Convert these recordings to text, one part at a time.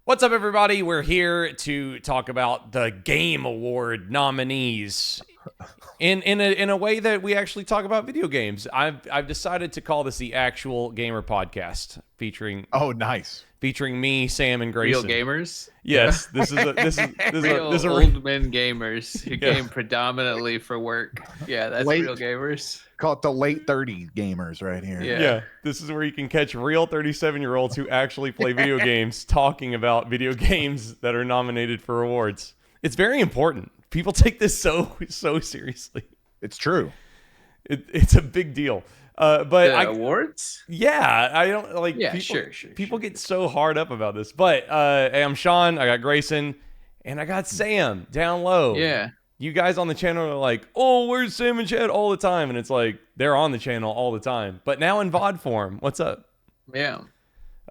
What's up, everybody? We're here to talk about the Game Award nominees in a way that we actually talk about video games. I've decided to call this the Actual Gamer Podcast, featuring me, Sam, and Grayson. Real gamers. Yes, this is real old men gamers who game predominantly for work. Yeah, that's real gamers. Call it the late 30s gamers right here. Yeah, this is where you can catch real 37-year-olds who actually play video games talking about video games that are nominated for awards. It's very important. People take this so seriously. It's true. It's a big deal. But awards? Yeah, I don't like. Yeah, people, sure. People get so hard up about this. But hey, I'm Shaun. I got Grayson, and I got Sam down low. Yeah. You guys on the channel are like, oh, where's Sam and Chad all the time? And it's like, they're on the channel all the time. But now in VOD form. What's up? Yeah.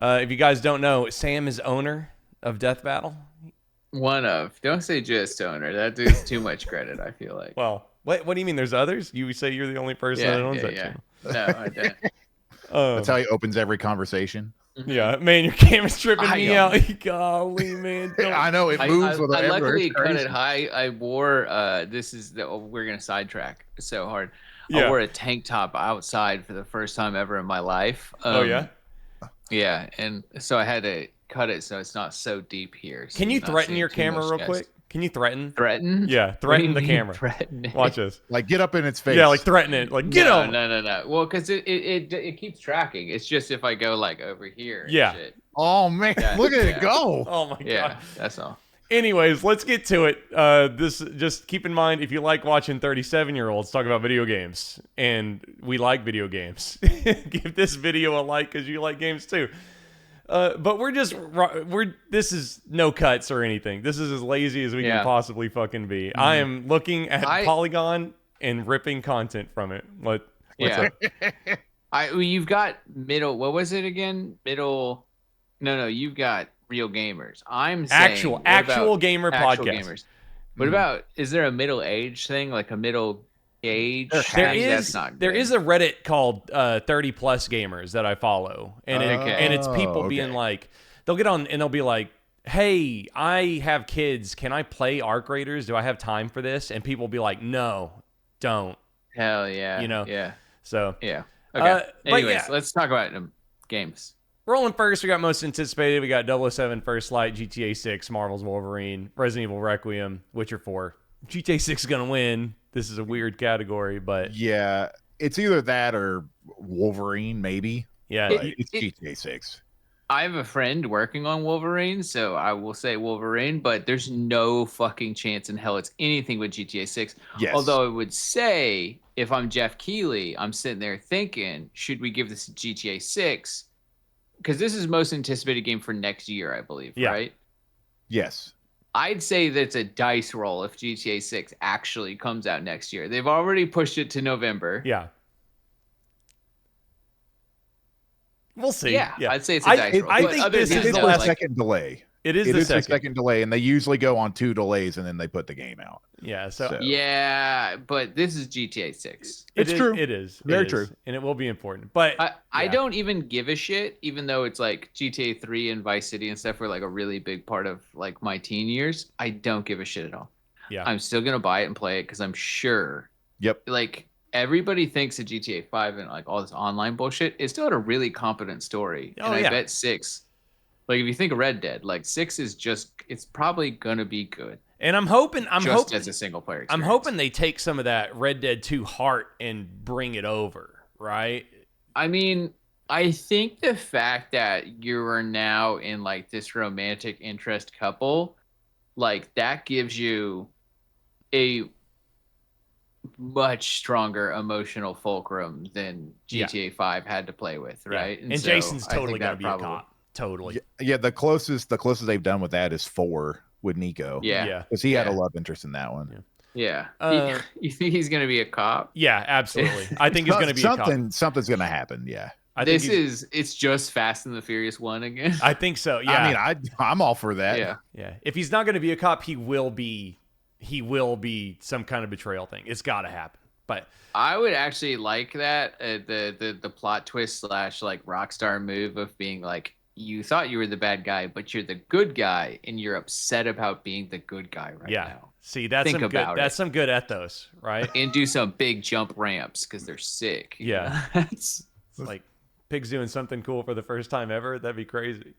If you guys don't know, Sam is owner of Death Battle. One of. Don't say just owner. That is too much credit, I feel like. Well, what do you mean? There's others? You say you're the only person that owns that channel. No, I don't. That's how he opens every conversation. Yeah, man, your camera's tripping me out. Golly, man. I know it moves with I luckily cut it high. I wore we're gonna sidetrack so hard. I wore a tank top outside for the first time ever in my life. Yeah, and so I had to cut it so it's not so deep here. So can you threaten your camera real quick? Can you threaten? Threaten? Yeah, threaten the camera. Threaten it? Watch this. Like, get up in its face. Yeah, like threaten it. Like, get on. No. Well, because it keeps tracking. It's just if I go like over here. Yeah. Shit. Oh man, look at it go. Oh my god. Yeah, that's all. Anyways, let's get to it. Just keep in mind, if you like watching 37-year-olds talk about video games, and we like video games, give this video a like because you like games too. But this is no cuts or anything. This is as lazy as we can possibly fucking be. Mm. I am looking at Polygon and ripping content from it. What's up? You've got middle. What was it again? Middle. No. You've got real gamers. I'm saying actual gamer podcast. Gamers. What about? Is there a middle age thing, like a middle age? There is a Reddit called 30 plus gamers that I follow, and it's people being like, they'll get on and they'll be like, hey, I have kids, can I play Arc Raiders? Do I have time for this? And people will be like, no, don't. Hell yeah. You know? Yeah. So yeah. Okay. Anyways, yeah. Let's talk about games. Rolling first, we got most anticipated. We got 007 First Light, GTA 6, Marvel's Wolverine, Resident Evil Requiem, Witcher 4. GTA 6 is going to win. This is a weird category, but... Yeah, it's either that or Wolverine, maybe. Yeah. It's GTA 6. I have a friend working on Wolverine, so I will say Wolverine, but there's no fucking chance in hell it's anything with GTA 6. Yes. Although I would say, if I'm Jeff Keighley, I'm sitting there thinking, should we give this to GTA 6? Because this is most anticipated game for next year, I believe, right? Yes. I'd say that's a dice roll if GTA 6 actually comes out next year. They've already pushed it to November. Yeah. We'll see. Yeah. I'd say it's a dice roll. I think this is the second delay. It is the second delay, and they usually go on 2 delays, and then they put the game out. Yeah. So yeah, but this is GTA 6. It's true. It is very true, and it will be important. But I don't even give a shit, even though it's like GTA 3 and Vice City and stuff were like a really big part of like my teen years. I don't give a shit at all. Yeah. I'm still gonna buy it and play it because I'm sure. Yep. Like everybody thinks of GTA 5 and like all this online bullshit. It still had a really competent story, and I bet 6. Like if you think of Red Dead, like 6 is it's probably gonna be good. And I'm hoping as a single player experience. I'm hoping they take some of that Red Dead 2 heart and bring it over, right? I mean, I think the fact that you are now in like this romantic interest couple, like that gives you a much stronger emotional fulcrum than GTA 5 had to play with, right? And so Jason's totally gonna be a cop. Totally. Yeah, the closest they've done with that is 4 with Nico. Yeah. Because he had a love interest in that one. Yeah. You think he's gonna be a cop? Yeah, absolutely. I think he's gonna be a cop. Something's gonna happen. Yeah. It's just Fast and the Furious 1 again. I think so. Yeah. I mean, I'm all for that. Yeah. Yeah. If he's not gonna be a cop, he will be some kind of betrayal thing. It's got to happen. But I would actually like that the plot twist / like Rockstar move of being like you thought you were the bad guy, but you're the good guy, and you're upset about being the good guy right now. See, that's Think some good. about That's it. some good ethos, right? And do some big jump ramps because they're sick. Yeah. It's like pigs doing something cool for the first time ever. That'd be crazy.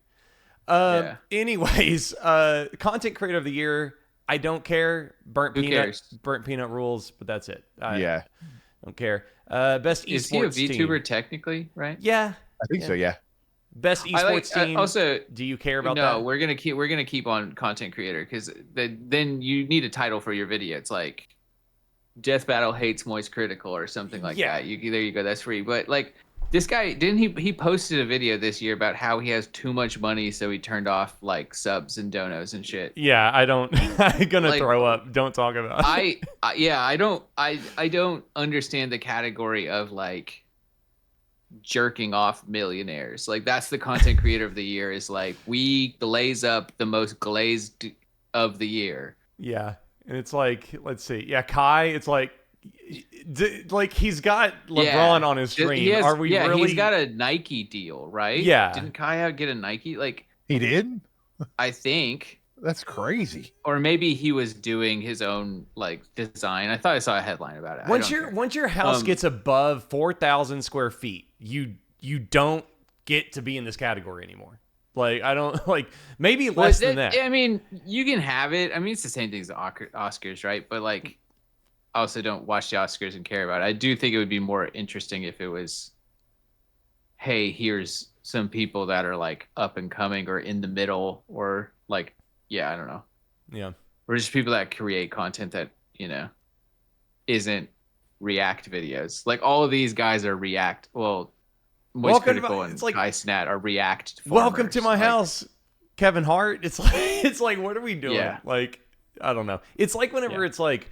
Anyways, content creator of the year. I don't care. Burnt peanut rules, but that's it. I don't care. Best esports Is he a VTuber team. technically, right? Yeah, I think so. Yeah. Best esports team. Also, do you care about that? No, we're gonna keep on content creator because then you need a title for your video. It's like Death Battle hates Moist Critical or something like that. There you go. That's free. But like this guy, didn't he posted a video this year about how he has too much money, so he turned off like subs and donos and shit. Yeah, I don't. I'm gonna throw up. Don't talk about it. I don't understand the category of like jerking off millionaires. Like that's the content creator of the year is like we glaze up the most glazed of the year. Yeah. And it's like, let's see. Yeah, Kai, it's like he's got LeBron on his stream. Are we really? He's got a Nike deal, right? Yeah. Didn't Kai get a Nike? Like he did? I think. That's crazy. Or maybe he was doing his own like design. I thought I saw a headline about it. Once your house gets above 4,000 square feet, you don't get to be in this category anymore. Like I don't like maybe less than that. I mean, you can have it. I mean, it's the same thing as the Oscars, right? But like, I also don't watch the Oscars and care about it. I do think it would be more interesting if it was, hey, here's some people that are like up and coming or in the middle or like, yeah, I don't know. Yeah. Or just people that create content that, isn't React videos. Like all of these guys are React. Well, Moist Critical and Kai Snat are React farmers. Welcome to my house, Kevin Hart. It's like what are we doing? Yeah. Like I don't know. It's like whenever it's like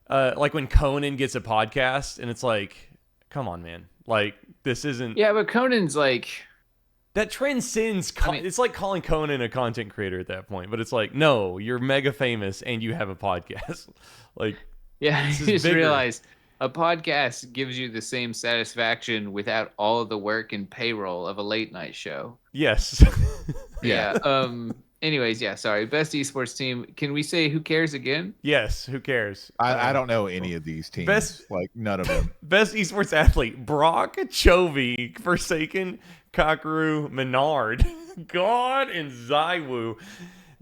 when Conan gets a podcast and it's like, come on, man. Like this isn't. Yeah, but Conan's like that transcends. It's like calling Conan a content creator at that point. But it's like, no, you're mega famous and you have a podcast. Like, yeah, you just realize a podcast gives you the same satisfaction without all of the work and payroll of a late night show. Yes. Yeah. Anyways, yeah, sorry. Best esports team. Can we say who cares again? Yes, who cares? I don't know any of these teams. Like none of them. Best esports athlete: Brock, Chovy, Forsaken, Kakaru, Menard, God, and Zywoo.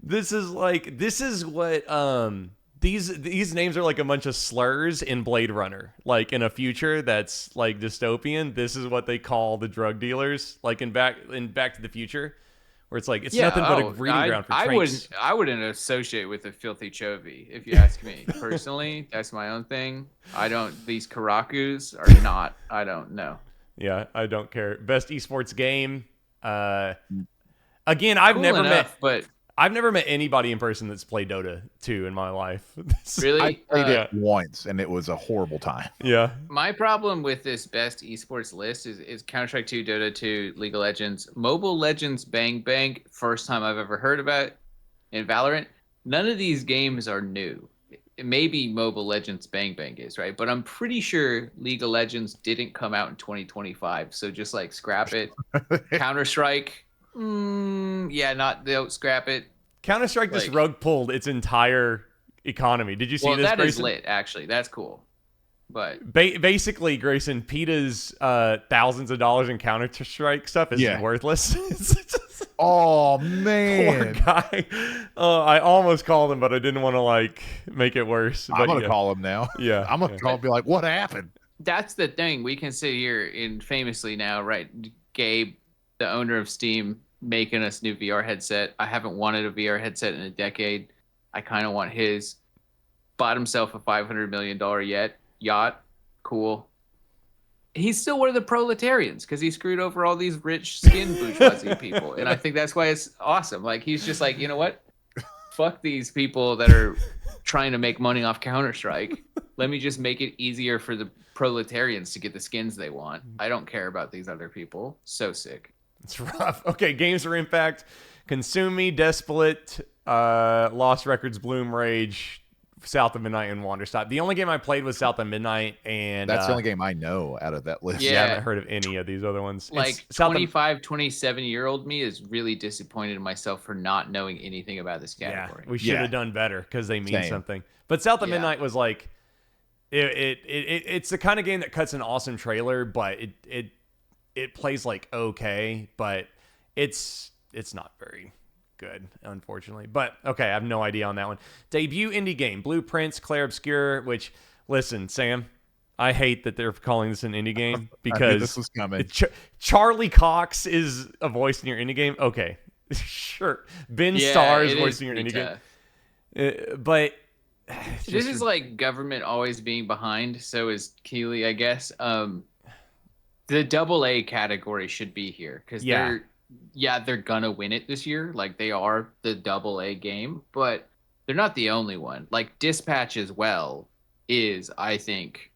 This is what these names are like a bunch of slurs in Blade Runner. Like in a future that's like dystopian, this is what they call the drug dealers. Like in Back to the Future, where it's like it's nothing but a breeding ground for trains. I wouldn't associate with a filthy Chovy, if you ask me. Personally, that's my own thing. These Karakus are not, I don't know. Yeah, I don't care. Best esports game. Again, I've never met anybody in person that's played Dota 2 in my life. Really? I played it once, and it was a horrible time. Yeah. My problem with this best esports list is Counter-Strike 2, Dota 2, League of Legends, Mobile Legends Bang Bang, first time I've ever heard about it, and Valorant. None of these games are new. Maybe Mobile Legends Bang Bang is, right? But I'm pretty sure League of Legends didn't come out in 2025, so just like scrap it. Counter-Strike... don't scrap it. Counter-Strike just rug pulled its entire economy. Did you see this, that Grayson? is lit, actually. That's cool. But basically, Grayson, PETA's thousands of dollars in Counter-Strike stuff is worthless. Oh, man. Poor guy. I almost called him, but I didn't want to make it worse. I'm going to call him now. Yeah. I'm going to call him and be like, what happened? That's the thing. We can sit here and famously now, right, Gabe, the owner of Steam, making us new VR headset. I haven't wanted a VR headset in a decade. I kind of want his. Bought himself a $500 million yacht. Cool. He's still one of the proletarians because he screwed over all these rich skin bourgeoisie people. And I think that's why it's awesome. Like, he's just like, you know what? Fuck these people that are trying to make money off Counter-Strike. Let me just make it easier for the proletarians to get the skins they want. I don't care about these other people. So sick. It's rough. Okay, games for impact. Consume Me, Desplet, Lost Records, Bloom Rage, South of Midnight and Wanderstop. The only game I played was South of Midnight, and that's the only game I know out of that list. Yeah, I haven't heard of any of these other ones. Like 25, 27-year-old me is really disappointed in myself for not knowing anything about this category. Yeah, we should have done better because they mean something. But South of Midnight was like, it's the kind of game that cuts an awesome trailer, but it plays like okay, but it's not very good, unfortunately. But okay, I have no idea on that one. Debut indie game, Blueprints, Clair Obscur, which, listen, Sam, I hate that they're calling this an indie game because this was coming. Charlie Cox is a voice in your indie game. Okay, sure. Ben Starr is voicing your indie game. But this is like government always being behind. So is Keeley, I guess. The AA category should be here because they're gonna win it this year. Like they are the AA game, but they're not the only one. Like Dispatch as well is, I think,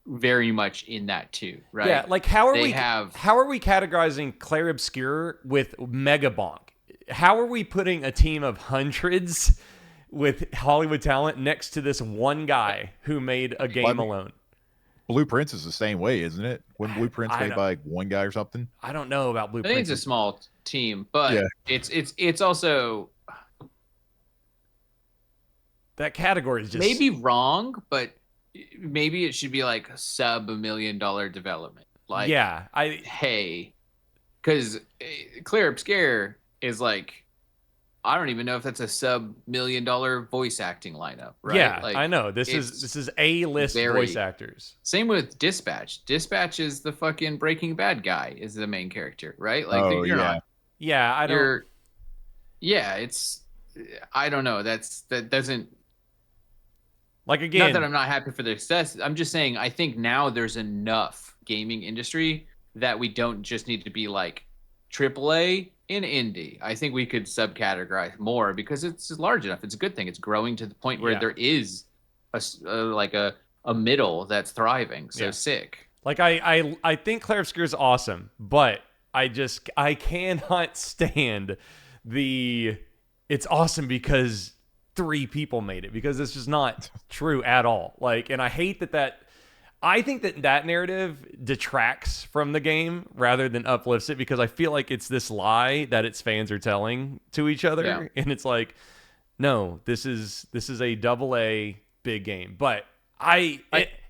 very much in that too, right? Yeah, like how are we categorizing Clair Obscur with Megabonk? How are we putting a team of hundreds with Hollywood talent next to this one guy who made a game alone? Blueprints is the same way, isn't it? When Blueprints made by one guy or something. I don't know about Blueprints. I think it's a small team, but it's also that category is just maybe wrong, but maybe it should be like sub $1 million development. Like, because Clair Obscur is like, I don't even know if that's a sub $1 million voice acting lineup, right? Yeah, like, I know. This is A-list voice actors. Same with Dispatch. Dispatch is the fucking Breaking Bad guy, is the main character, right? Like you're not. Yeah, I don't. It's. I don't know. That doesn't. Like again, not that I'm not happy for their success. I'm just saying I think now there's enough gaming industry that we don't just need to be like AAA in indie. I think we could subcategorize more because it's large enough. It's a good thing. It's growing to the point where there is a middle that's thriving. So sick. Like I think Clair Obscur is awesome, but I cannot stand it's awesome because 3 people made it, because it's just not true at all. Like, and I hate that I think that narrative detracts from the game rather than uplifts it, because I feel like it's this lie that its fans are telling to each other. And it's like, no, this is a AA big game. But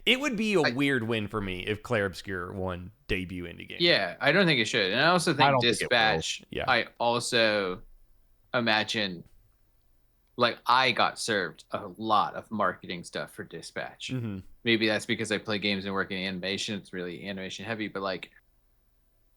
it would be a weird win for me if Clair Obscur won debut indie game. Yeah, I don't think it should. And I also think Dispatch, I also imagine, like, I got served a lot of marketing stuff for Dispatch. Mm-hmm. Maybe that's because I play games and work in animation. It's really animation heavy, but like,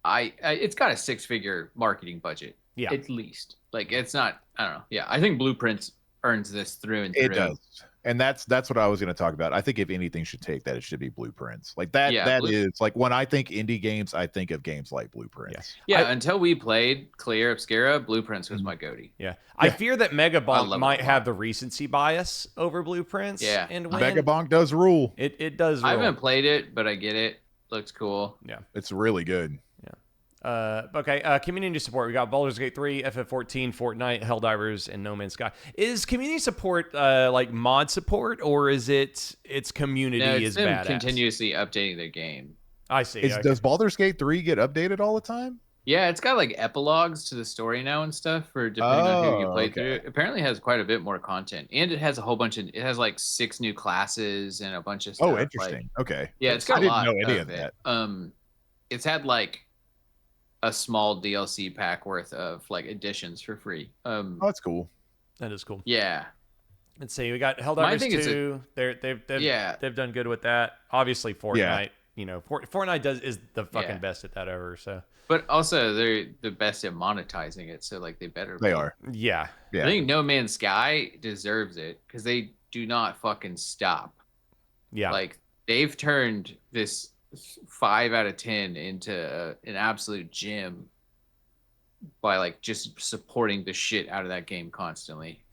it's got a 6-figure marketing budget, at least. Like, it's not. I don't know. Yeah, I think Blueprints earns this through and through. It does, and that's what I was going to talk about. I think if anything should take that, it should be Blueprints. Like that. Yeah, is like when I think indie games, I think of games like Blueprints. Yeah. Until we played Clair Obscur, Blueprints was my goatee. Yeah. I fear that Megabonk might have the recency bias over Blueprints. Yeah. And Megabonk does rule. It does rule. I haven't played it, but I get it. Looks cool. Yeah. It's really good. Okay, community support. We got Baldur's Gate 3, FF14, Fortnite, Helldivers, and No Man's Sky. Is community support like mod support, or is it's community is badass? Continuously updating their game. I see. Does Baldur's Gate 3 get updated all the time? Yeah, it's got like epilogues to the story now and stuff for depending on who you play through. Apparently, it has quite a bit more content, and it has a whole bunch of. It has like 6 new classes and a bunch of stuff. Oh, interesting. Like, okay. Yeah, it's got a lot. I didn't know any of that. It's had like a small DLC pack worth of like additions for free. Oh, that's cool. That is cool. Yeah. Let's see. We got Helldivers 2. They've done good with that. Obviously, Fortnite. Yeah. You know, Fortnite is the fucking best at that ever. So. But also, they're the best at monetizing it. So like, they better. They are. Yeah. I think No Man's Sky deserves it because they do not fucking stop. Yeah. Like, they've turned this 5 out of 10 into an absolute gem by like just supporting the shit out of that game constantly.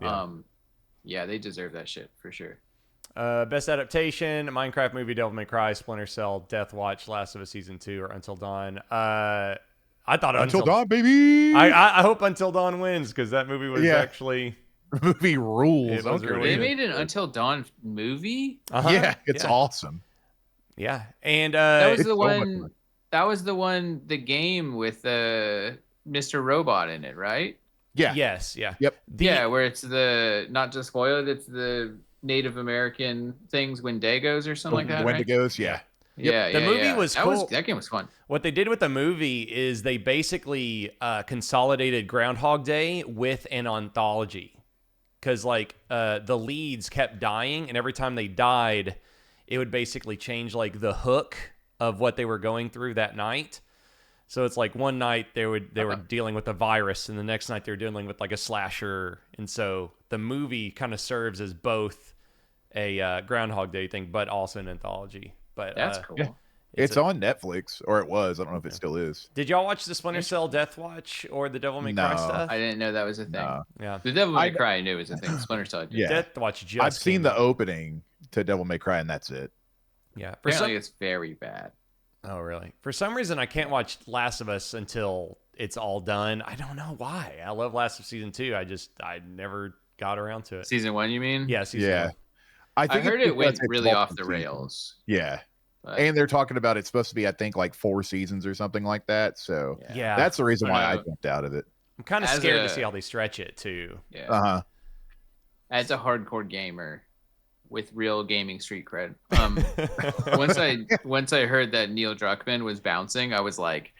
Yeah, they deserve that shit for sure. Best adaptation: Minecraft movie, Devil May Cry, Splinter Cell, Death Watch, Last of Us Season 2, or Until Dawn. I thought Until Dawn, baby. I hope Until Dawn wins because that movie was actually movie rules. It was really They good. made an Until Dawn movie. Yeah, it's awesome. Yeah, and that was the so one. That was the one. The game with Mr. Robot in it, right? Yeah. Yes. Yeah. Yep. Yeah, where it's the not just spoiled, it's the Native American things, Wendigos or something like that, right? Wendigos, yeah. Yeah, the movie was cool. That game was fun. What they did with the movie is they basically consolidated Groundhog Day with an anthology, because like the leads kept dying, and every time they died, it would basically change like the hook of what they were going through that night. So it's like one night they were dealing with a virus, and the next night they were dealing with like a slasher, and so the movie kind of serves as both a Groundhog Day thing, but also an anthology. But that's cool. Yeah. It's on Netflix, or it was. I don't know if it still is. Did y'all watch the Splinter Cell Death Watch or the Devil May Cry stuff? I didn't know that was a thing. No. Yeah, the Devil May Cry I knew was a thing. Splinter Cell. Yeah, Death Watch. Just I've seen the opening to Devil May Cry, and that's it. Yeah, apparently it's very bad. Oh, really? For some reason, I can't watch Last of Us until it's all done. I don't know why. I love Last of Season 2. I never got around to it. Season 1, you mean? Yeah, Season 1. I heard it went really off the rails. Yeah. And they're talking about it's supposed to be, I think, like 4 seasons or something like that. So yeah, that's the reason why I jumped out of it. I'm kind of scared to see how they stretch it too. Yeah. As a hardcore gamer with real gaming street cred, once I heard that Neil Druckmann was bouncing, I was like,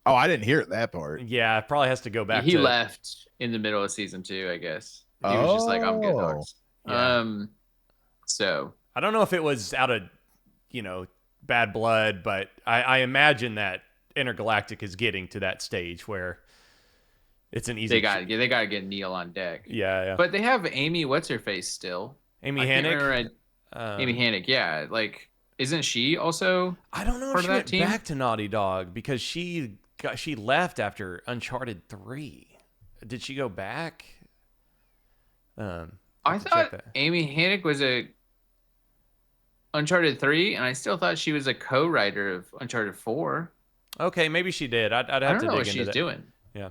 "Oh, I didn't hear that part." Yeah, it probably has to go back. He left in the middle of season 2, I guess. He was just like, "I'm good, dogs." Yeah. So I don't know if it was out of bad blood, but I imagine that Intergalactic is getting to that stage where it's an easy. They got to get Neil on deck. Yeah. But they have Amy, what's her face still? Amy Hennig. Amy Hennig, yeah. Like, isn't she also? I don't know if she went back to Naughty Dog because she left after Uncharted 3. Did she go back? I thought Amy Hennig was a Uncharted 3, and I still thought she was a co-writer of Uncharted 4. Okay, maybe she did. I'd have to dig into that. I don't know what she's doing. Yeah.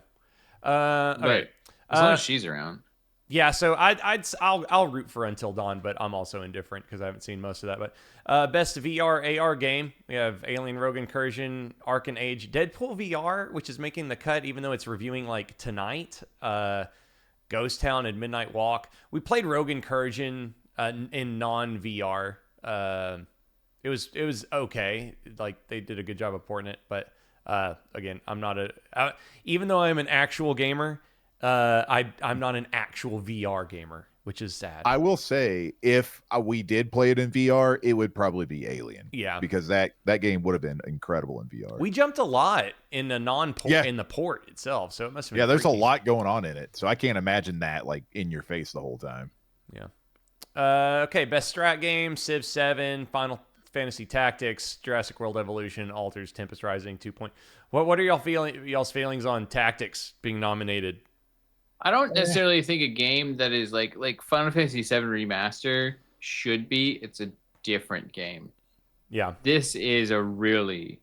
Okay. As long as she's around. Yeah, so I'll root for Until Dawn, but I'm also indifferent because I haven't seen most of that. But best VR AR game, we have Alien Rogue Incursion, Arcane Age, Deadpool VR, which is making the cut even though it's reviewing like tonight. Ghost Town and Midnight Walk. We played Rogue Incursion in non-VR. It was okay. Like they did a good job of porting it, but again, I'm not even though I'm an actual gamer, I'm not an actual VR gamer, which is sad. I will say if we did play it in VR, it would probably be Alien. Yeah, because that game would have been incredible in VR. We jumped a lot in the non-port in the port itself, so it must have been there's a lot going on in it, so I can't imagine that like in your face the whole time. Yeah. Okay, best strat game, Civ 7, Final Fantasy Tactics, Jurassic World Evolution, Alters, Tempest Rising, 2 Point. What are y'all's feelings on Tactics being nominated? I don't necessarily think a game that is like Final Fantasy 7 Remaster should be. It's a different game. Yeah. This is a really,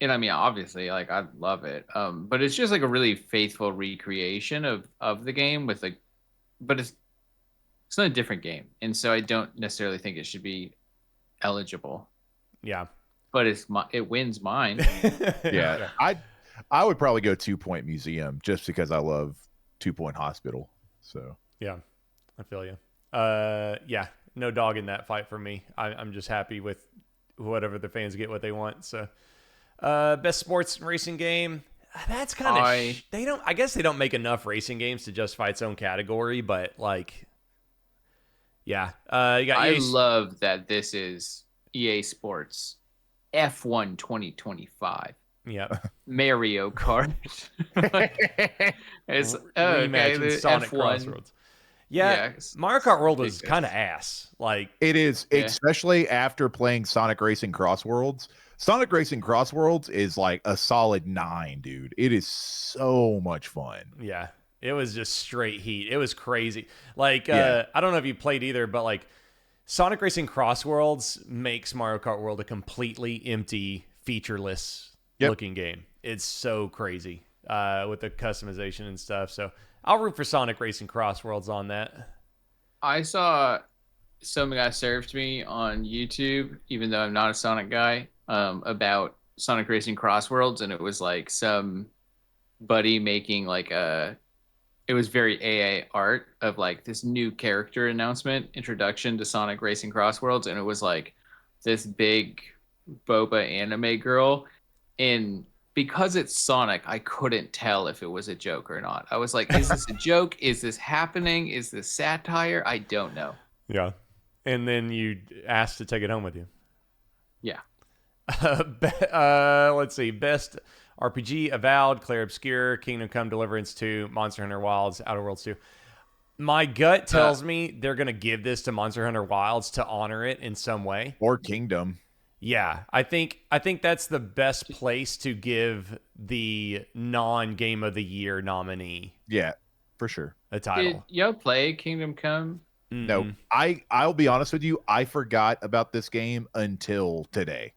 and I mean obviously like I love it. But it's just like a really faithful recreation of the game with like, but it's not a different game, and so I don't necessarily think it should be eligible. Yeah, but it wins mine. Yeah, I would probably go 2 Point Museum just because I love 2 Point Hospital. So yeah, I feel you. Yeah, no dog in that fight for me. I'm just happy with whatever the fans get what they want. So, best sports racing game. That's kind of they don't. I guess they don't make enough racing games to justify its own category, but like. Yeah, you got I love that this is EA Sports F1 2025. Yep. Mario Kart. It's reimagined Sonic F1. Crossroads. Yeah, Mario Kart World was kind of ass. Like it is, especially after playing Sonic Racing Cross Worlds. Sonic Racing Cross Worlds is like a solid 9, dude. It is so much fun. Yeah. It was just straight heat. It was crazy. Like, I don't know if you played either, but like Sonic Racing Cross Worlds makes Mario Kart World a completely empty, featureless looking game. It's so crazy with the customization and stuff. So I'll root for Sonic Racing Cross Worlds on that. I saw some guy served me on YouTube, even though I'm not a Sonic guy, about Sonic Racing Cross Worlds, and it was like some buddy making like it was very AA art of like this new character announcement, introduction to Sonic Racing Cross Worlds, and it was like this big boba anime girl, and because it's Sonic, I couldn't tell if it was a joke or not. I was like, is this a joke? Is this happening? Is this satire? I don't know. Yeah. And then you asked to take it home with you. Yeah. Let's see. Best RPG: Avowed, Clair Obscur, Kingdom Come Deliverance 2, Monster Hunter Wilds, Outer Worlds 2. My gut tells me they're going to give this to Monster Hunter Wilds to honor it in some way. Or Kingdom. Yeah, I think that's the best place to give the non-Game of the Year nominee. Yeah, for sure. A title. Did y'all play Kingdom Come? No, I'll be honest with you. I forgot about this game until today.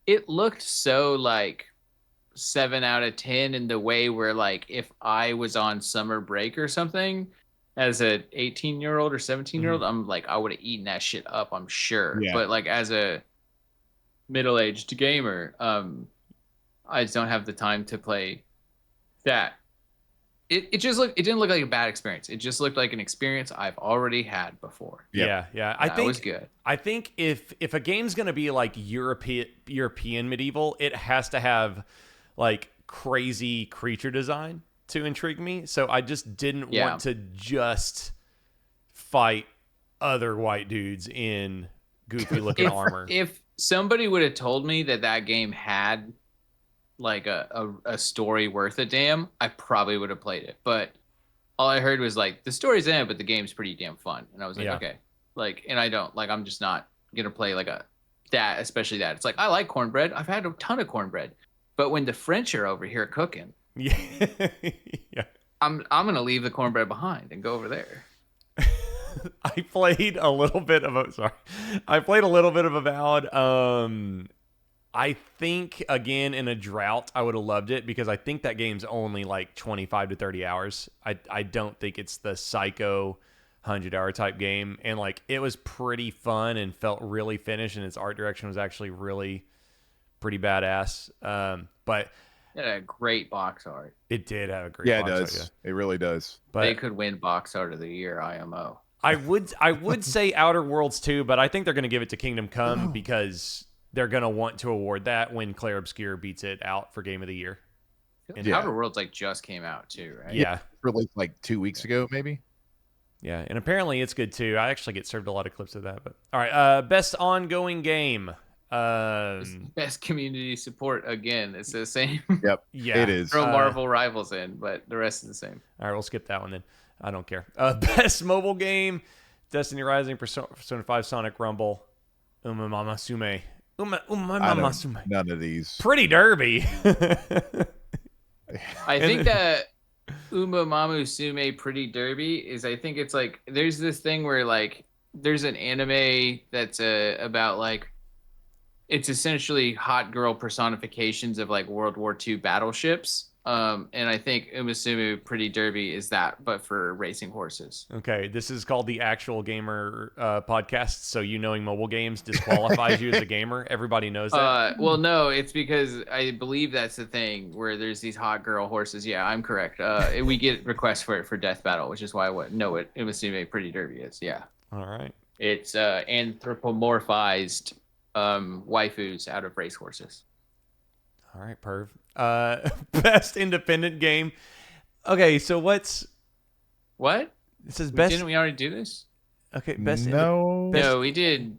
It looked so like 7 out of 10 in the way where like if I was on summer break or something as a 18-year-old or 17-year-old, I'm like I would have eaten that shit up, I'm sure. Yeah. But like as a middle-aged gamer, I just don't have the time to play that. It didn't look like a bad experience. It just looked like an experience I've already had before. Yeah. I think it was good. I think if a game's gonna be like European medieval, it has to have like crazy creature design to intrigue me. So I just didn't want to just fight other white dudes in goofy looking armor. If somebody would have told me that game had like a story worth a damn, I probably would have played it. But all I heard was like the story's in it, but the game's pretty damn fun. And I was like, okay. Like, and I don't like I'm just not gonna play like that, especially that. It's like I like cornbread. I've had a ton of cornbread. But when the French are over here cooking, yeah. I'm gonna leave the cornbread behind and go over there. I played a little bit of Avowed. I think again in a drought I would have loved it because I think that game's only like 25 to 30 hours. I don't think it's the psycho 100-hour type game, and like it was pretty fun and felt really finished, and its art direction was actually really pretty badass. But it had a great box art. It did have a great box art. It does. It really does. But they could win box art of the year, IMO. I would say Outer Worlds 2, but I think they're going to give it to Kingdom Come because they're going to want to award that when Clair Obscur beats it out for Game of the Year. And Outer Worlds like just came out too, right? Yeah. Released like 2 weeks ago, maybe. Yeah, and apparently it's good too. I actually get served a lot of clips of that. But all right, best ongoing game. Best community support again. It's the same. Yep. Yeah, it is. Throw Marvel Rivals in, but the rest is the same. All right, we'll skip that one then. I don't care. Best mobile game: Destiny Rising, Persona 5, Sonic Rumble, Uma Mama Sume. Mama Sume. None of these. Pretty Derby. I think that Uma Mamu Sume Pretty Derby is, I think it's like, there's this thing where like, there's an anime that's about like, it's essentially hot girl personifications of like World War II battleships. And I think Uma Sume Pretty Derby is that, but for racing horses. Okay, this is called the Actual Gamer podcast, so you knowing mobile games disqualifies you as a gamer. Everybody knows that. Well, no, it's because I believe that's the thing where there's these hot girl horses. Yeah, I'm correct. We get requests for it for Death Battle, which is why I know what Uma Sume Pretty Derby is. Yeah. All right. It's anthropomorphized waifus out of racehorses. All right, perv. Best independent game. Okay, so what? It says best. Didn't we already do this? Okay, best. No. No, we did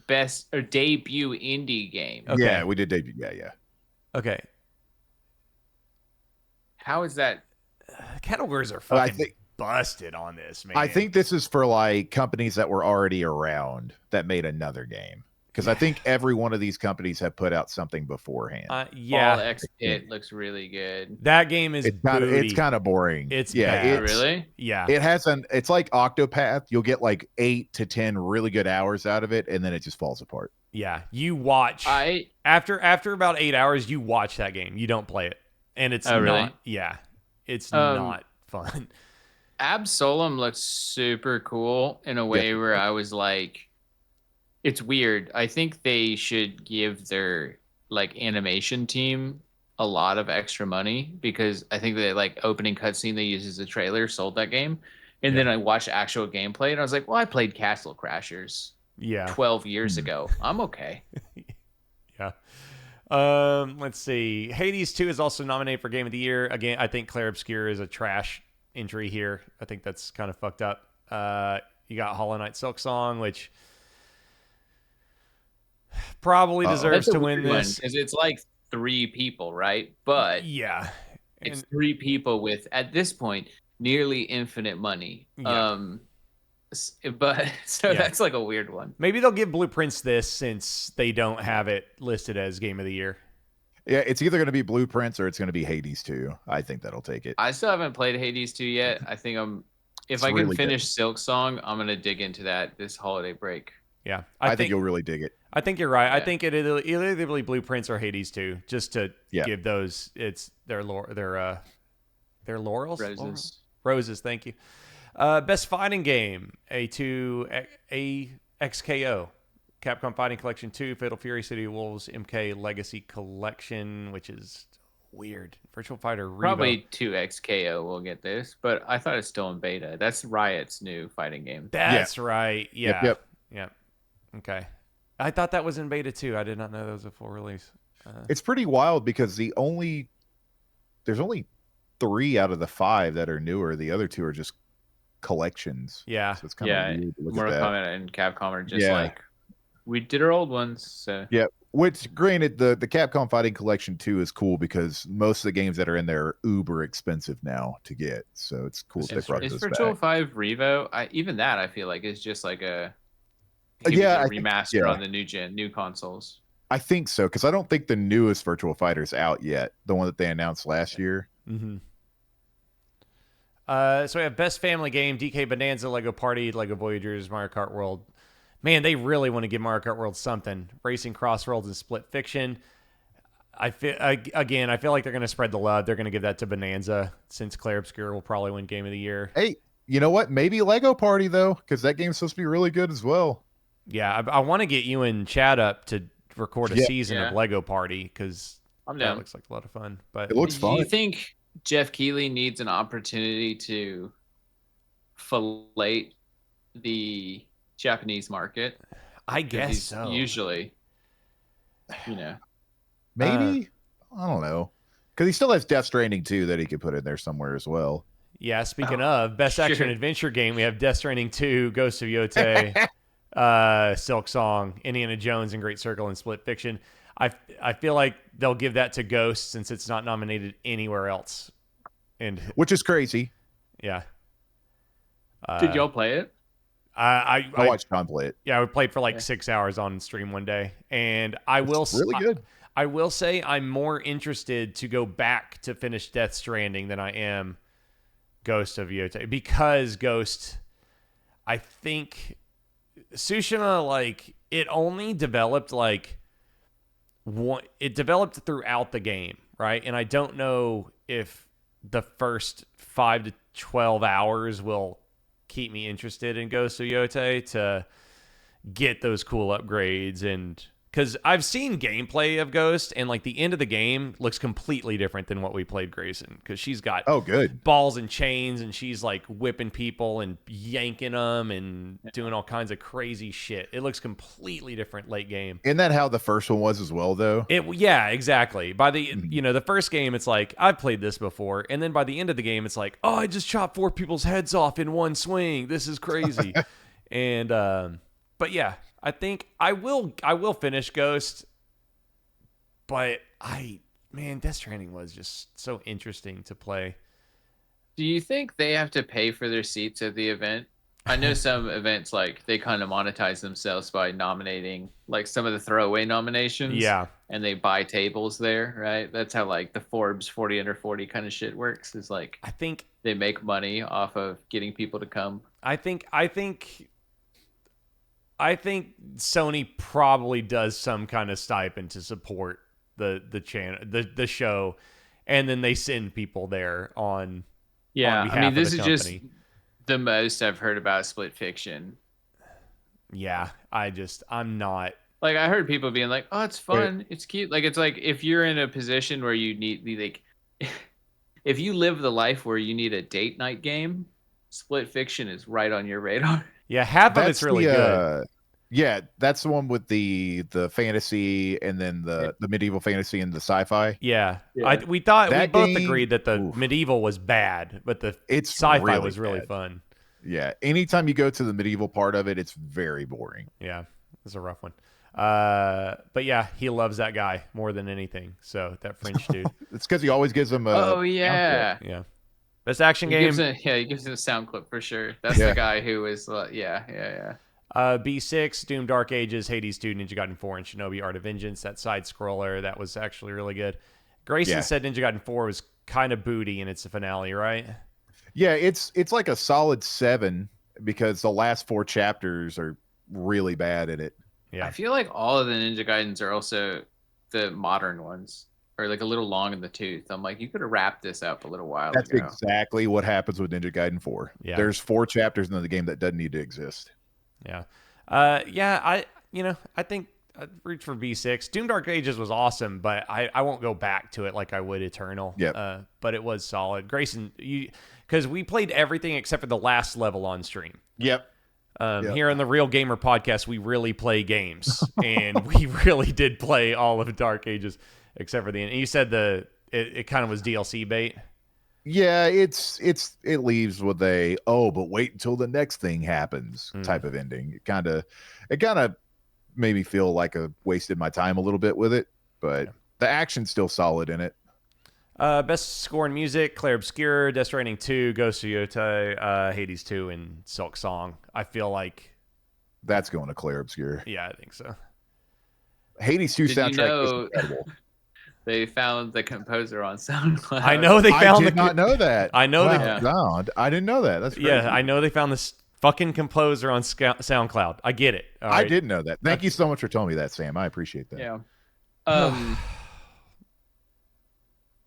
best or debut indie game. Okay. Yeah, we did debut. Yeah. Okay. How is that? Categories are fucking busted on this, man. I think this is for like companies that were already around that made another game. Because I think every one of these companies have put out something beforehand. Yeah, Fall X Pit looks really good. That game is it's kind of boring. It's bad. Really? Yeah. It has it's like Octopath. You'll get like 8 to 10 really good hours out of it, and then it just falls apart. Yeah, you watch. After about 8 hours, you watch that game. You don't play it, and it's not. Really? Yeah, it's not fun. Absolem looks super cool in a way where I was like, it's weird. I think they should give their like animation team a lot of extra money because I think the like opening cutscene they used as a trailer sold that game. And then I watched actual gameplay and I was like, well, I played Castle Crashers 12 years ago. I'm okay. Yeah. Let's see. Hades 2 is also nominated for Game of the Year. Again, I think Claire Obscure is a trash entry here. I think that's kind of fucked up. You got Hollow Knight Silk Song, which probably deserves to win this. Because it's like 3 people, right? But yeah, it's 3 people with, at this point, nearly infinite money. But so that's like a weird one. Maybe they'll give Blueprints this since they don't have it listed as Game of the Year. Yeah, it's either going to be Blueprints or it's going to be Hades 2. I think that'll take it. I still haven't played Hades 2 yet. I think if I can really finish Silk Song, I'm going to dig into that this holiday break. Yeah. I think you'll really dig it. I think you're right. Yeah. I think it'll either be Blueprints or Hades 2, just to give those their laurels. Roses, thank you. Best fighting game, XKO, Capcom Fighting Collection 2, Fatal Fury City of Wolves, MK Legacy Collection, which is weird. Virtual Fighter Revo. Probably 2XKO will get this, but I thought it's still in beta. That's Riot's new fighting game. That's right. Yeah. Yep. Okay. I thought that was in beta too. I did not know that was a full release. It's pretty wild because there's only 3 out of the 5 that are newer. The other 2 are just collections. Yeah. So it's kind of weird to look Mortal at that. Kombat and Capcom are just like, we did our old ones. So. Yeah. Which, granted, the Capcom Fighting Collection 2 is cool because most of the games that are in there are uber expensive now to get. So it's cool they brought those back. Is Virtual 5 Revo? Even that I feel like is just like a remaster on the new consoles. I think so, because I don't think the newest Virtual Fighter's out yet. The one that they announced last year. Mm-hmm. So we have Best Family Game, DK Bonanza, Lego Party, Lego Voyagers, Mario Kart World. Man, they really want to give Mario Kart World something. Racing, Crossroads, and Split Fiction. I feel like they're going to spread the love. They're going to give that to Bonanza, since Claire Obscure will probably win Game of the Year. Hey, you know what? Maybe Lego Party, though, because that game's supposed to be really good as well. Yeah, I want to get you and Chad up to record a season of Lego Party, because that looks like a lot of fun. But it looks fun. Do you think Jeff Keighley needs an opportunity to fillet the Japanese market? I guess so. Usually, maybe I don't know, because he still has Death Stranding 2 that he could put in there somewhere as well. Yeah. Speaking of Best Action Adventure Game, we have Death Stranding 2, Ghost of Yotei, Silk Song, Indiana Jones, and Great Circle, and Split Fiction. I feel like they'll give that to Ghost since it's not nominated anywhere else, which is crazy. Yeah. Did y'all play it? I watched Shaun play it. Yeah, I played for like 6 hours on stream one day, and good. I will say I'm more interested to go back to finish Death Stranding than I am Ghost of Yotei, because Ghost, I think Tsushima, like, it only developed it developed throughout the game, right? And I don't know if the first 5 to 12 hours will keep me interested in Ghost of Yotei to get those cool upgrades. And because I've seen gameplay of Ghost, and like the end of the game looks completely different than what we played Grayson, because she's got balls and chains, and she's like whipping people and yanking them and doing all kinds of crazy shit. It looks completely different late game. Isn't that how the first one was as well, though? Yeah, exactly. By the the first game, it's like, I've played this before, and then by the end of the game, it's like, oh, I just chopped 4 people's heads off in one swing. This is crazy. And but yeah, I think I will finish Ghost, but Death Stranding was just so interesting to play. Do you think they have to pay for their seats at the event? I know some events, like, they kind of monetize themselves by nominating, like, some of the throwaway nominations. Yeah. And they buy tables there, right? That's how, like, the Forbes 40 under 40 kind of shit works, is like, I think they make money off of getting people to come. I think Sony probably does some kind of stipend to support the channel, the show, and then they send people there on behalf of the company. the most I've heard about split fiction. Yeah, I'm not. Like, I heard people being like, "Oh, it's fun, it's cute." Like, it's like if you're in a position where you need like, if you live the life where you need a date night game, split fiction is right on your radar. Yeah, half of it's really good. Yeah, that's the one with the fantasy and then the medieval fantasy and the sci-fi. Yeah. Yeah. We both agreed that the medieval was bad, but the sci-fi really was really bad. fun. Yeah. Anytime you go to the medieval part of it, it's very boring. Yeah. It's a rough one. But yeah, he loves that guy more than anything. So that French dude. It's because he always gives him a yeah. Best action game. He gives him a sound clip for sure. That's the guy who is yeah. B6, Doom Dark Ages, Hades 2, Ninja Gaiden 4, and Shinobi Art of Vengeance. That side scroller, that was actually really good. Grayson said Ninja Gaiden 4 was kind of booty and it's the finale, right? Yeah, it's like a solid 7 because the last 4 chapters are really bad at it. Yeah. I feel like all of the Ninja Gaidens are also the modern ones, or like a little long in the tooth. I'm like, you could have wrapped this up a little while That's ago. exactly what happens with Ninja Gaiden 4. Yeah. There's 4 chapters in the game that doesn't need to exist. Yeah. I think I'd reach for B6. Doom Dark Ages was awesome, but I won't go back to it like I would Eternal. Yep. But it was solid. Grayson, because we played everything except for the last level on stream. Yep. Here on the Real Gamer podcast, we really play games, and we really did play all of Dark Ages except for the end. And you said it kind of was DLC bait. Yeah, it leaves with a but wait until the next thing happens type of ending. It kind of made me feel like I wasted my time a little bit with it, but the action's still solid in it. Best score in music: Clair Obscur, Death Stranding 2, Ghost of Yotei, Hades 2, and Silk Song. I feel like that's going to Clair Obscur. Yeah, I think so. Hades 2 soundtrack is incredible. They found the composer on SoundCloud. I know they found. I did not know that. I know I didn't know that. That's crazy. Yeah, I know they found this fucking composer on SoundCloud. I get it. All right? I didn't know that. Thank you so much for telling me that, Sam. I appreciate that. Yeah.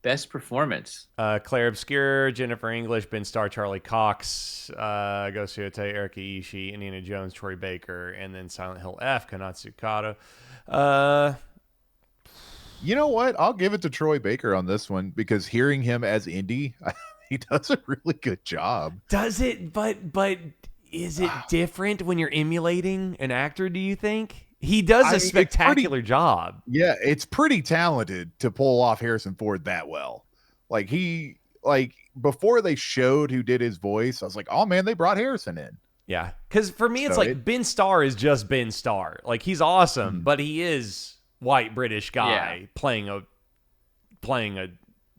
Best performance: Claire Obscur, Jennifer English, Ben Starr, Charlie Cox, Ghost of Yotei, Erika Ishii, Indiana Jones, Troy Baker, and then Silent Hill F, Konatsu Kato. You know what? I'll give it to Troy Baker on this one because hearing him as Indy, he does a really good job. Does it? But is it different when you're emulating an actor, do you think? He does a spectacular job. Yeah, it's pretty talented to pull off Harrison Ford that well. Like before they showed who did his voice, I was like, oh man, they brought Harrison in. Yeah, because for me, it's like Ben Starr is just Ben Starr. Like he's awesome, but he is white British guy playing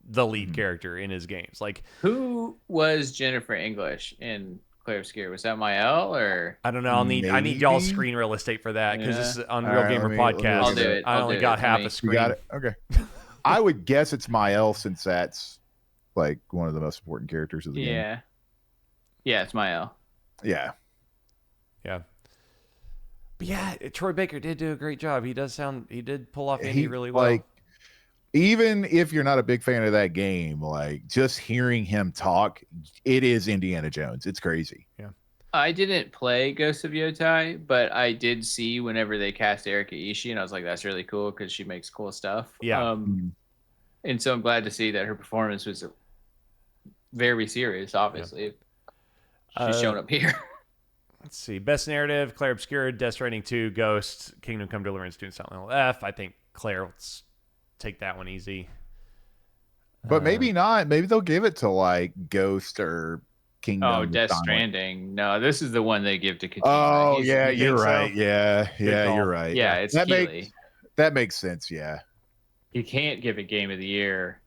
the lead character in his games. Like, who was Jennifer English in Clair Obscur? Was that Mael or? I don't know. I need y'all's screen real estate for that because this is on Real Gamer podcast. I'll do it. I only got half a screen. You got it? Okay. I would guess it's Mael since that's like one of the most important characters of the game. Yeah, it's Mael. Yeah. But yeah, Troy Baker did do a great job. He did pull off Indy really well. Like, even if you're not a big fan of that game, like just hearing him talk, it is Indiana Jones. It's crazy. Yeah. I didn't play Ghost of Yotei, but I did see whenever they cast Erika Ishii, and I was like, that's really cool because she makes cool stuff. Yeah. And so I'm glad to see that her performance was very serious, obviously. She's shown up here. Let's see. Best narrative: Clair Obscur, Death Stranding 2, Ghost, Kingdom Come Deliverance 2, and Silent Hill F. I think Claire will take that one easy. But maybe not. Maybe they'll give it to like Ghost or Kingdom. Oh, Death Stranding. No, this is the one they give to Kojima. Oh, yeah, you're right. Yeah, you're right. Yeah, it's that makes sense. Yeah. You can't give it Game of the Year,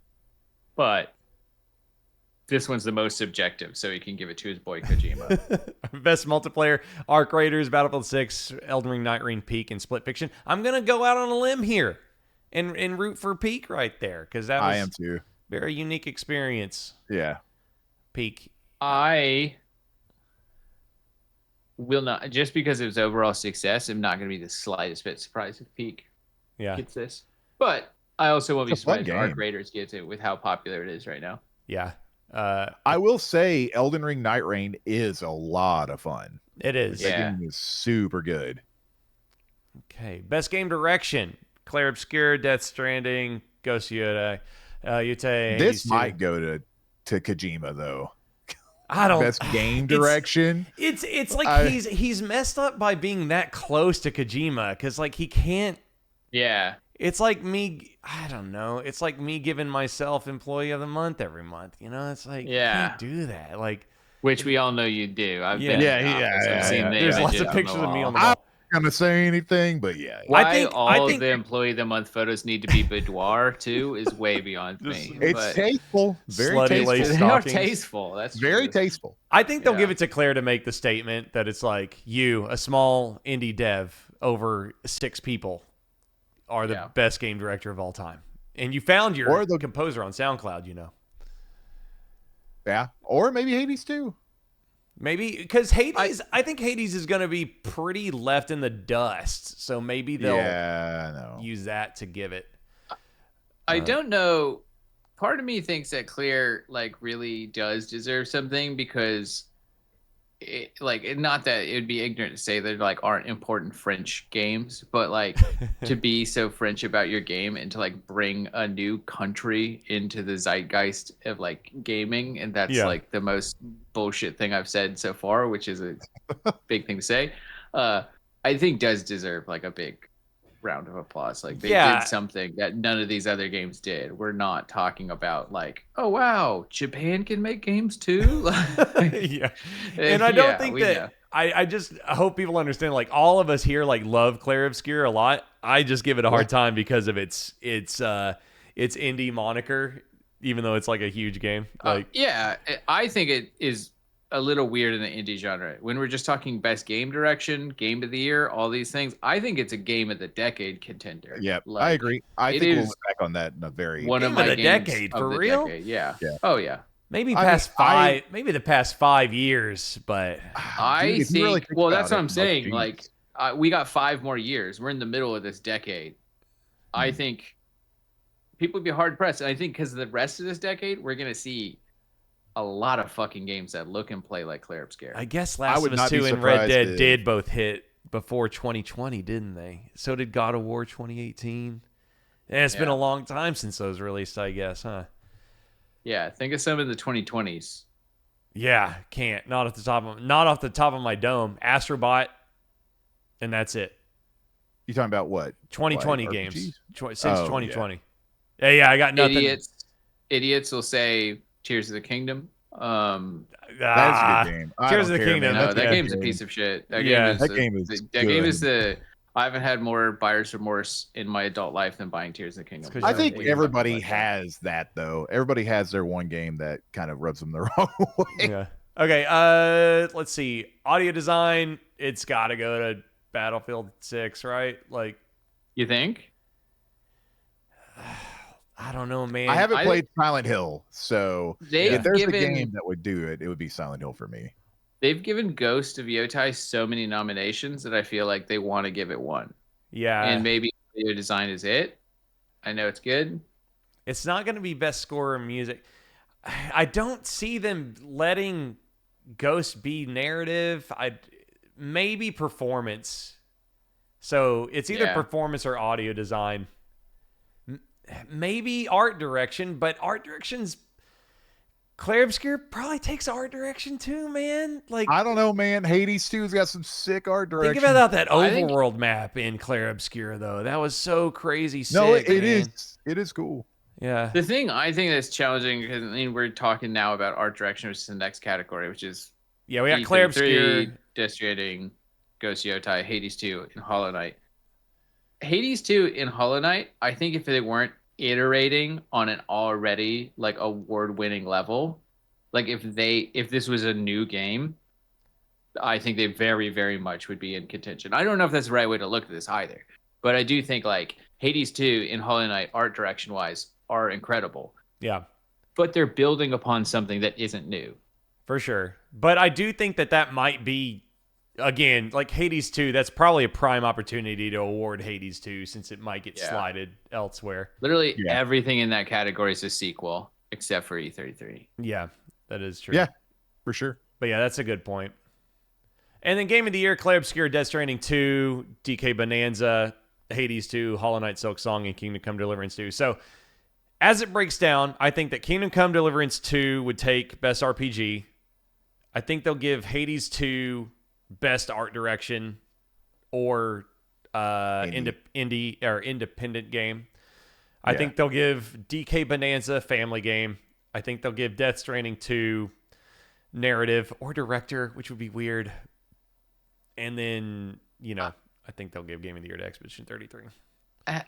but this one's the most subjective, so he can give it to his boy Kojima. Best multiplayer: Arc Raiders, Battlefield 6, Elden Ring, Night Rain, Peak, and Split Fiction. I'm gonna go out on a limb here and root for Peak right there because that was I am too. Very unique experience. Yeah. Peak. I will not, just because it was overall success, I'm not going to be the slightest bit surprised if Peak gets this. But I also won't be surprised if Arc Raiders gets it with how popular it is right now. Yeah. I will say Elden Ring Night Rain is a lot of fun. It is. That game is super good. Okay. Best game direction. Claire Obscure, Death Stranding, Ghost Yoda, Yute. This might go to Kojima though. I don't. Best game direction. It's like he's messed up by being that close to Kojima because like he can't. Yeah. It's like me. I don't know. It's like me giving myself Employee of the Month every month. You know, it's like you can't do that. Like, which we all know you do. I've been I've seen There's lots of pictures of me on the wall. wall. I'm not gonna say anything, but yeah. Why I think the Employee of the Month photos need to be boudoir too is way beyond me. It's tasteful, very tasteful. They are tasteful. That's very true. tasteful. I think they'll give it to Claire to make the statement that it's like you, a small indie dev over 6 people, are the best game director of all time, and you found your composer on SoundCloud. You know. Yeah, or maybe Hades too. Maybe because Hades, I think Hades is going to be pretty left in the dust, so maybe they'll use that to give it. I don't know. Part of me thinks that Claire like really does deserve something because, not that it would be ignorant to say there like aren't important French games, but like to be so French about your game and to like bring a new country into the zeitgeist of like gaming, and that's like the most bullshit thing I've said so far, which is a big thing to say. I think does deserve like a big round of applause. Like they did something that none of these other games did. We're not talking about like, oh wow, Japan can make games too. And I don't think that I just hope people understand like all of us here like love Claire Obscure a lot. I just give it a hard time because of its indie moniker, even though it's like a huge game. Like I think it is a little weird in the indie genre. When we're just talking best game direction, game of the year, all these things, I think it's a game of the decade contender. Yeah, like, I agree. I think we'll look back on that in a very one of my the decade for real. Decade. Yeah. Oh yeah. Maybe maybe the past 5 years, but I think. Really well, that's what I'm saying. Like, we got 5 more years. We're in the middle of this decade. I think people would be hard pressed, and I think because the rest of this decade, we're gonna see a lot of fucking games that look and play like Claire Obscure. I guess Last of Us 2 and Red Dead did both hit before 2020, didn't they? So did God of War 2018. And it's been a long time since those released, I guess, huh? Yeah, think of some in the 2020s. Yeah, can't. Not off the top of my dome. Astrobot, and that's it. You talking about what? 2020 games since 2020. Yeah, I got nothing. Idiots will say Tears of the Kingdom. That's a good game. Tears of the Kingdom. No, that game's a piece of shit. That game is I haven't had more buyer's remorse in my adult life than buying Tears of the Kingdom. I think everybody has that though. Everybody has their one game that kind of rubs them the wrong way. Yeah. Okay. Let's see. Audio design. It's got to go to Battlefield 6, right? Like, you think? I don't know, man. I haven't played Silent Hill, so if there's a game that would do it, it would be Silent Hill for me. They've given Ghost of Yotai so many nominations that I feel like they want to give it one. Yeah. And maybe video design is it. I know it's good. It's not going to be best score in music. I don't see them letting Ghost be narrative. Maybe performance. So it's either performance or audio design. Maybe art direction, but art direction's Claire Obscure probably takes art direction too, man. Like, I don't know, man. Hades 2's got some sick art direction. Think about that overworld map in Claire Obscure, though. That was so crazy sick. No, it is. It is cool. Yeah. The thing I think that's challenging, because I mean, we're talking now about art direction, which is the next category, which is we got Claire Obscure, Death Stranding, Ghost Yotai, Hades 2, and Hollow Knight. Hades 2 and Hollow Knight, I think if they weren't iterating on an already like award-winning level, like if this was a new game, I think they very, very much would be in contention. I don't know if that's the right way to look at this either, but I do think like Hades 2 and Hollow Knight art direction wise are incredible. Yeah, but they're building upon something that isn't new, for sure. But I do think that might be, again, like Hades 2, that's probably a prime opportunity to award Hades 2 since it might get slided elsewhere. Literally everything in that category is a sequel. except for E33. Yeah, that is true. Yeah, for sure. But yeah, that's a good point. And then Game of the Year, Clay Obscure, Death Stranding 2, DK Bonanza, Hades 2, Hollow Knight Silk Song, and Kingdom Come Deliverance 2. So as it breaks down, I think that Kingdom Come Deliverance 2 would take Best RPG. I think they'll give Hades 2 Best Art Direction or indie or independent game. I think they'll give DK Bonanza Family Game. I think they'll give Death Stranding 2 Narrative or Director, which would be weird. And then, I think they'll give Game of the Year to Expedition 33.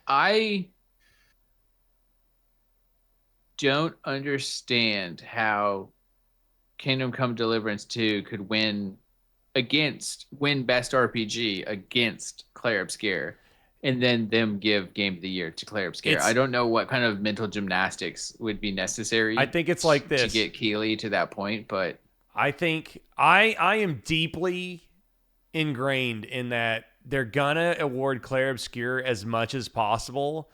I don't understand how Kingdom Come Deliverance 2 could win Best RPG against Clay Obscure, and then them give Game of the Year to Clay Obscure. I don't know what kind of mental gymnastics would be necessary. I think it's like this to get Keeley to that point, but I think I am deeply ingrained in that they're gonna award Clair Obscur as much as possible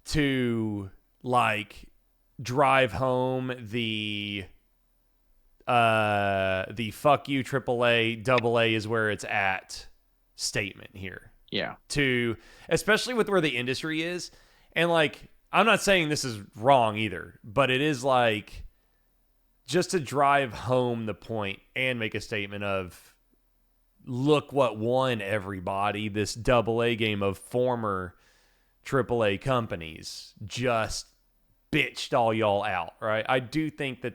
to like drive home the fuck you AAA, AA is where it's at statement here. Yeah. To especially with where the industry is. And like I'm not saying this is wrong either, but it is like just to drive home the point and make a statement of look what won everybody. This AA game of former AAA companies just bitched all y'all out, right? I do think that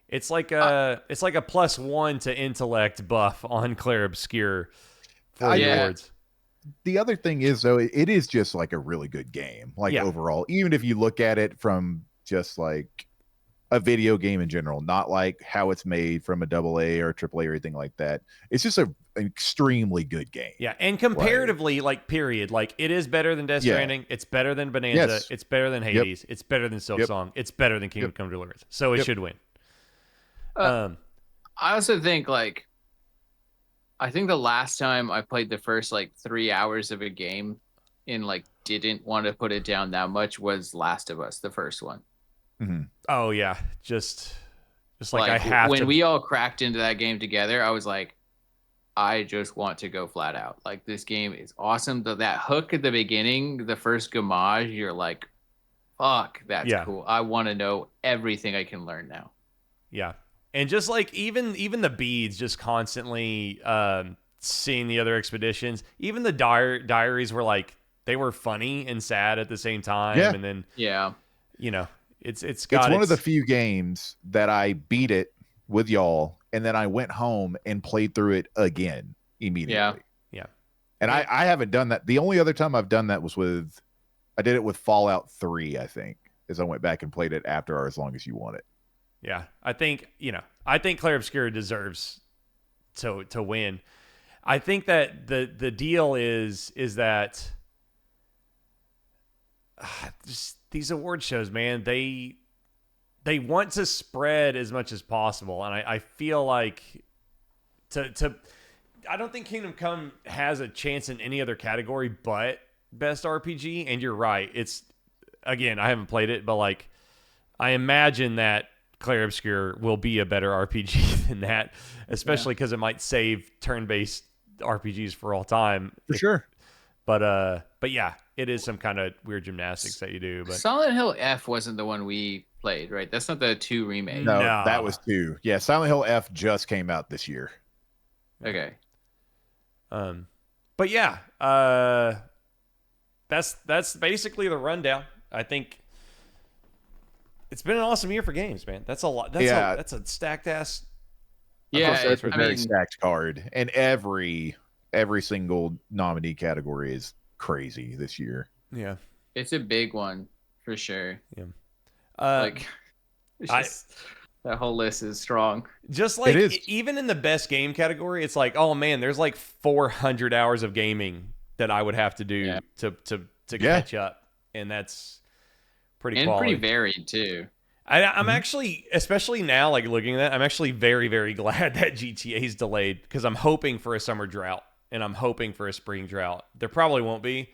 it's like a +1 to intellect buff on Clair Obscur for the awards. The other thing is though, it is just like a really good game, like overall, even if you look at it from just like a video game in general, not like how it's made from a AA or a AAA or anything like that. It's just an extremely good game. Yeah, and comparatively, period, it is better than Death Stranding. It's better than Bonanza. Yes. It's better than Hades. It's better than Silk Song. It's better than Kingdom Come Deliverance. So it should win. I also think I think the last time I played the first 3 hours of a game and didn't want to put it down that much was Last of Us, the first one. Mm-hmm. Oh yeah, just I have when we all cracked into that game together, I was like, I just want to go flat out. Like, this game is awesome. That hook at the beginning, the first gamage, you're like, fuck, that's cool. I want to know everything I can learn now. Yeah. And just even the beads, just constantly seeing the other expeditions, even the diaries were they were funny and sad at the same time. Yeah. And then it's one of the few games that I beat it with y'all, and then I went home and played through it again immediately. Yeah. And I haven't done that. The only other time I've done that was I did it with Fallout 3, I think, as I went back and played it after or As Long As You Want It. Yeah. I think Clair Obscur deserves to win. I think that the deal is that just these award shows, man, they want to spread as much as possible, and I feel like I don't think Kingdom Come has a chance in any other category but Best RPG. And you're right, it's again, I haven't played it, but I imagine that Clair Obscur will be a better RPG than that, especially because it might save turn-based RPGs for all time. For sure. But yeah, it is some kind of weird gymnastics that you do. But Silent Hill F wasn't the one we played, right? That's not the 2 remake. No, that was 2. Yeah, Silent Hill F just came out this year. Okay. But yeah, that's basically the rundown. I think it's been an awesome year for games, man. That's a lot. That's a stacked ass. Yeah, it's a very stacked card, and every single nominee category is crazy this year. Yeah, it's a big one for sure. Yeah, that whole list is strong. Just even in the best game category, it's oh man, there's 400 hours of gaming that I would have to do to catch up, and that's pretty quality. Pretty varied too. I'm actually, especially now, looking at that, I'm actually very, very glad that GTA is delayed, because I'm hoping for a summer drought and I'm hoping for a spring drought. There probably won't be,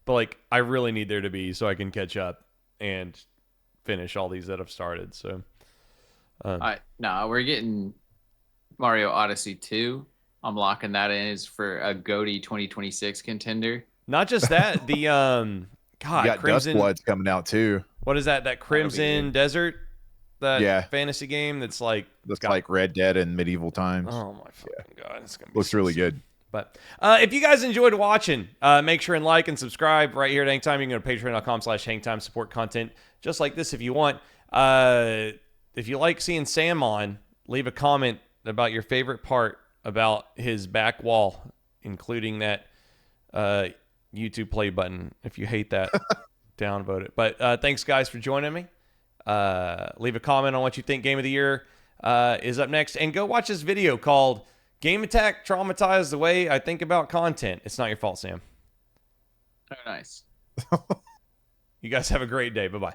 but I really need there to be so I can catch up and finish all these that I've started. So, we're getting Mario Odyssey 2. I'm locking that in as for a GOTY 2026 contender. Not just that, the you got Crimson Dustblood's coming out too. What is that? That Crimson Desert, that fantasy game that's like Red Dead in medieval times. Oh my fucking god, it's gonna be looks really good. But if you guys enjoyed watching, make sure and like and subscribe right here at Hangtime. You can go to patreon.com/hangtime, support content just like this if you want. If you like seeing Sam on, leave a comment about your favorite part about his back wall, including that YouTube play button. If you hate that, downvote it. But thanks, guys, for joining me. Leave a comment on what you think Game of the Year is up next. And go watch this video called Game Attack Traumatized the Way I Think About Content. It's not your fault, Sam. Oh, nice. You guys have a great day. Bye-bye.